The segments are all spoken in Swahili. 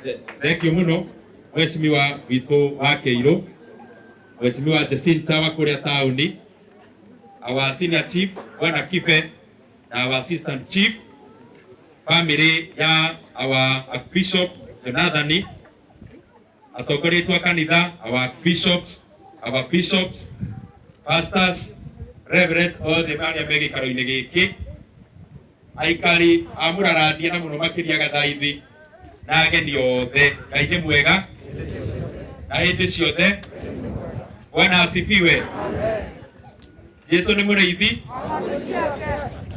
Thank you muno Mheshimiwa witũ wa Kĩirũ, Mheshimiwa Jacinta wa kũrĩa taũni, our senior chief Bwana Kibe na our assistant chief, family ya our Archbishop Jonathan, atongoria a kanitha, our bishops, pastors, reverend, all the arĩa me gĩikaro-inĩ gĩkĩ, aikari a Mũrarathia na mũno makĩria Gathaithi na ageni othe, Ngai nĩ mwega na hĩndĩ ciothe. Bwana asifiwe. Yesu nĩ mũrĩithi.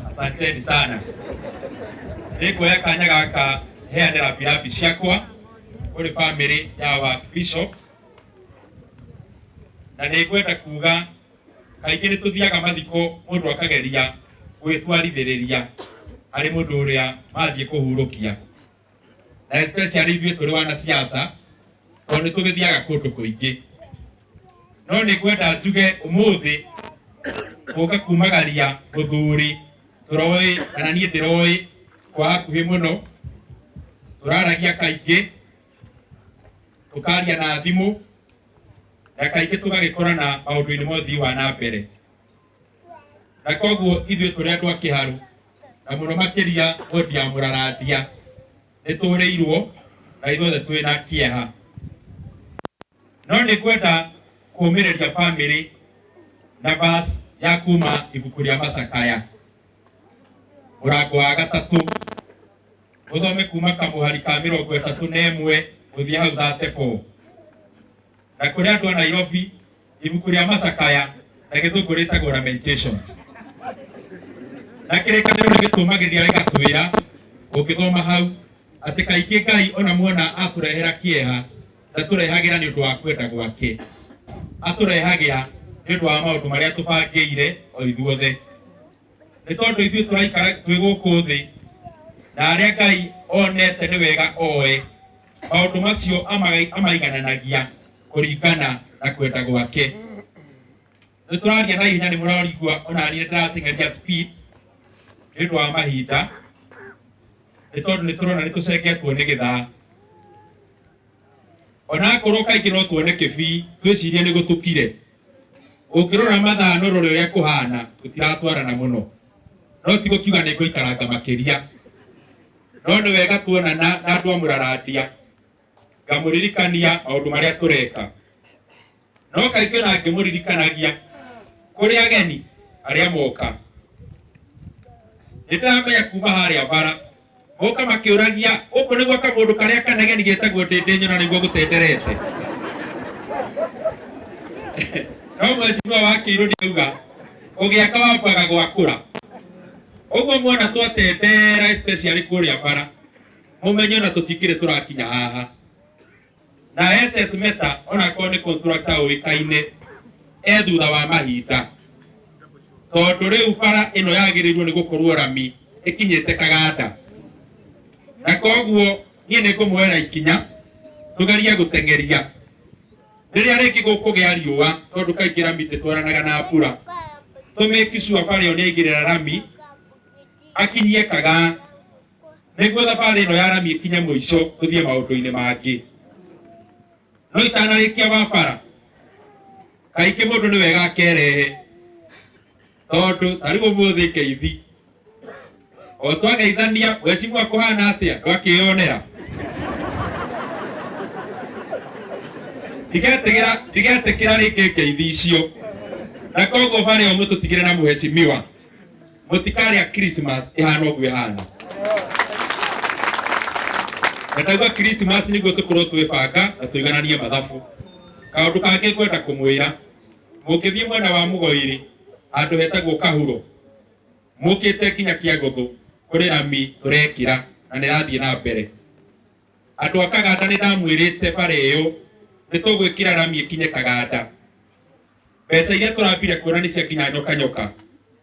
Asanteni sana. Nĩngũoya kanya gaka heanĩra birambi ciakwa kũrĩ family ya Bishop, na nĩngwenda kuga kaingĩ nĩ tũthiaga mathiko mũndũ akageria gwĩtwarithĩrĩria harĩ mũndũ ũrĩa mathiĩ kũhurũkia, na especially ithuĩ tũrĩ wanasiasa tondũ nĩ tũgĩthiaga kũndũ kũingĩ. No nĩngwenda njuge ũmũthĩ gũka kumagaria mũthuri tũroĩ kana niĩ ndĩroĩ kwa hakuhĩ mũno, tũraragia kaingĩ, tũkaria na thimũ, na kaingĩ tũgagĩkorana maũndũ-inĩ ma ũthii wa na mbere. Na koguo ithuĩ tũrĩ andũ a Kĩharu na mũno makĩria wodi ya Mũrarathia nĩ tũrĩirwo na ithuothe twĩ na kĩeha. No nĩngwenda kũũmĩrĩria family na verse ya kuma ibuku rĩa Macakaya mũrango wa 3, ũthome kuma kamũhari ka 31 gũthiĩ hau 34. Na kũrĩ andũ a Nairobi ibuku rĩa Macakaya na gĩthũngũ rĩtagwo Lamentations, na kĩrĩkanĩro nĩgĩtũmagĩrĩria gĩgatwĩra ũngĩthoma hau atĩ kaingĩ Ngai ona muona atũrehera kĩeha ndatũrehagĩra nĩ ũndũ wa kwenda gwake, atũrehagĩra nĩ ũndũ wa maũndũ marĩa tũbangĩire o ithuothe. Nĩ tondũ ithuĩ tũraikara twĩ gũkũ thĩ na arĩa Ngai onete nĩ wega oe maũndũ macio amaigananagia kũringana na kwenda gwake. Nĩ tũraria na ihenya, nĩ mũrarigua ona niĩ ndĩrateng'eria speed nĩ ũndũ wa mahinda, nĩ tondũ nĩ tũrona nĩ tũcengetwo nĩ gĩthaa. Ona korwo kaingĩ no tuone kĩbii twĩcirie nĩ gũtũkire, ũngĩrora mathaa no rore ũrĩa kũhana tũtiratwarana mũno, no ti gũkiuga nĩ ngũikaranga makĩria. No nĩ wega tuonana na andũ a Mũrarathia ngamũririkania maũndũ marĩa tũreka. No kaingĩ ona ngĩmũririkanagia kũrĩ ageni arĩa moka, nĩndĩramenya kuma harĩa bara moka makĩũragia ũkũ nĩguo kamũndũ karĩa kanegeni getagwo Ndĩndĩ Nyona nĩguo gũtenderete. No Mheshimiwa wa Kĩirũ nĩauga ũgĩaka wambaga gwakũra. Ũguo mwana twatendera especially kũrĩa bara mũmenye ona tũtikĩrĩ tũrakinya haha. Na SS Meta ona korwo nĩ contractor ũĩkaine thutha wa mahinda, tondũ rĩu bara ĩno yagĩrĩirwo nĩ gũkorwo rami ĩkinyĩte Kaganda. Na koguo niĩ nĩ ngũmwoera ikinya tũgerie gũteng'eria rĩrĩa rĩngĩ gũkũgĩa riũa, tondũ kaingĩ rami ndĩtwaranaga na mbura. Tũmĩki sure bara ĩyo nĩaigĩrĩra rami akinyie Kagaa nĩguo thabarĩ ĩno ya rami ĩkinye mũico tũthiĩ maũndũ-inĩ mangĩ. No itanarĩkia wa bara kaingĩ mũndũ nĩ wega akerehe, tondũ tarĩu ũmũthĩ Keithi o twageithania Mheshimiwa kũhana atĩa ndwakĩyonera. Ndigetĩkĩra rĩngĩ Keithi icio, na koguo bara ĩyo mũtũtigĩre na Mheshimiwa, mũtikarĩa Christmas ĩhana ũguo ĩhana. Na ndauga Christmas nĩguo tũkorwo twĩbanga na tũigananie mathabu. Kaũndũ kangĩ ngwenda kũmwĩra, mũngĩthiĩ mwena wa Mũgoiri handũ hetagwo Kahuro, mũkĩte kinya Kĩagũthũ kũrĩ rami tũrekĩra na nĩrathiĩ na mbere. Andũ a Kaganda nĩ ndamwĩrĩte bara ĩyo nĩ tũgwĩkĩra rami ĩkinye Kaganda. Mbeca iria tũrambire kuona nĩ ciakinya nyoka,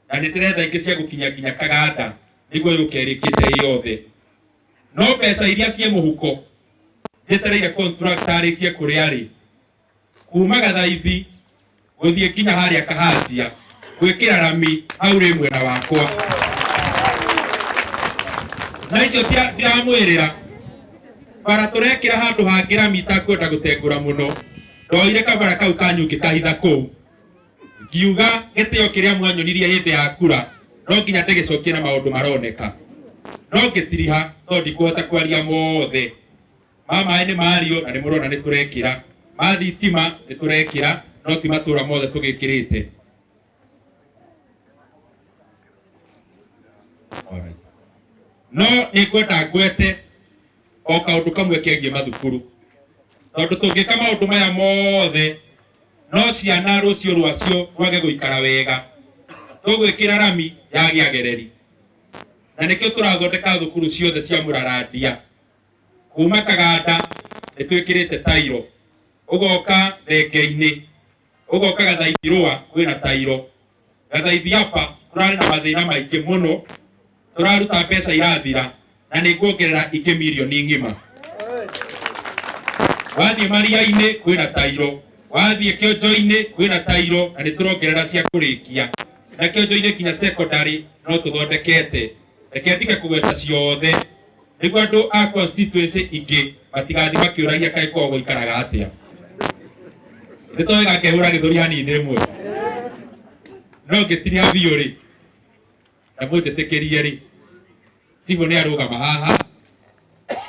na nĩ ndĩretha ingĩ cia gũkinya nginya Kaganda nĩguo yũke ĩrĩkĩte yothe. No mbeca iria ciĩ mũhuko njetereire contractor arĩkie kũrĩa arĩ kuma Gathaithi gũthiĩ kinya harĩa Kahatia gwĩkĩra rami hau rĩ mwena wakwa. Na icio ndiramwĩrĩra bara turekira handu hangira mita kwenda gutengura muno ndoire kabara kau kanyuki kahitha kuu ngiuga gitio kiria mwanyonirie hindi ya kura no nginya ndegicokie na maundu maroneka no ngitiriha to ndikuhota kwaria mothe mama ni mario na ni murona ni turekira mathitima ni turekira no ti matura mothe tugikirite. No nikwenda ngwete o kaundu kamwe kegie mathukuru tondu tungika maundu maya mothe no ciana rucio rwacio rwage guikara wega tugwikira rami ya giagereri na nikio turathondeka thukuru ciothe cia Muraradia kuma Kaganda nitwikirite tairo ugoka Thenge-ini ugoka Gathaithirwa kwina tairo Gathaithiapa turari na mathina maingi muno turaruta pesa irathira na niguongerera ingĩ milioni ng'ima. Wathie Maria-ini kwina tairo wathie Kĩonjo-ini kwina tairo na niturongerera cia kurikia na Kĩonjo-ini kinya secondary no tuthondekete reke ndike kugweta ciothe niguo andu a constituency ingĩ matigathi makiuragia kaĩ kwa guikaraga atia nitoiga kehura githuri hanini imwe no ngĩtiria biũ ri na mwĩtĩkĩrie ri Sibo ni arugama haha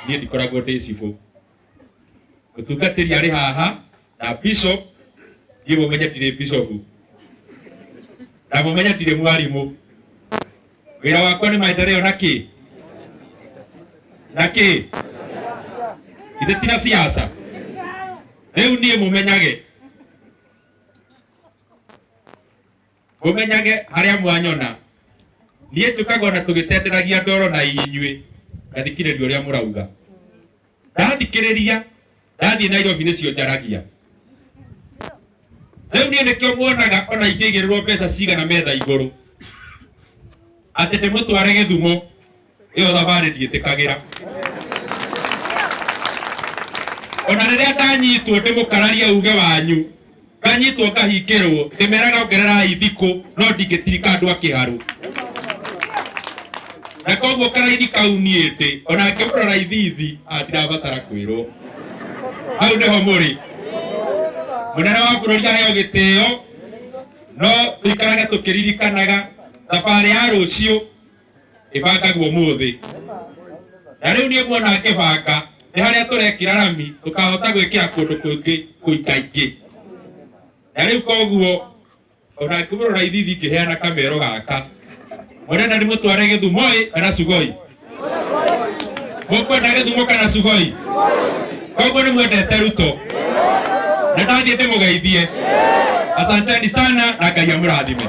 nie ndikoragwo ndi Sibo utungatiri ari haha na bishop nie mumenya ndire bishop na mumenya ndire mwarimu wira wakwa ni maendeleo naki itetina siasa riu nie mumenyage haria mwanyona nie tukagona tugitenderagia ndoro na inyue gathikiriria uria murauga ndathikiriria ndathie Nairobi nicio njaragia riu nie nikio muonaga ona ingĩigĩrĩrwo mbeca cigana metha igũrũ ati ndimutware Githumo iyo thabari ndiĩtĩkagĩra ona riria ndanyitwo ndimukararia uge wanyu nganyitwo ngahingĩrwo ndimeraga ongererai thikũ no ndingĩtirika andũ a Kĩharũ na koguo karaithi kau niĩte ona ngĩmũrora ithithi ndirabatara kwĩrwo hau niho mũrĩ munene wa bũrũri aheo gĩtĩo no tuikarage tũkĩririkanaga thabarĩ ya rũciũ ĩbangagwo mũthĩ na rĩu niĩ muona ngĩbanga nĩ harĩa tũrekĩra rami tũkahota gwĩkĩra kũndũ kũingĩ kũingaingĩ na rĩu koguo ona ngĩmũrora ithithi ngĩheana kamero gaka murenda nimutware Githumo kana Sugoi mukwenda Githumo kana Sugoi koguo ni mwendete Ruto na ndathie ndimugeithie asanteni sana na Ngai amurathime.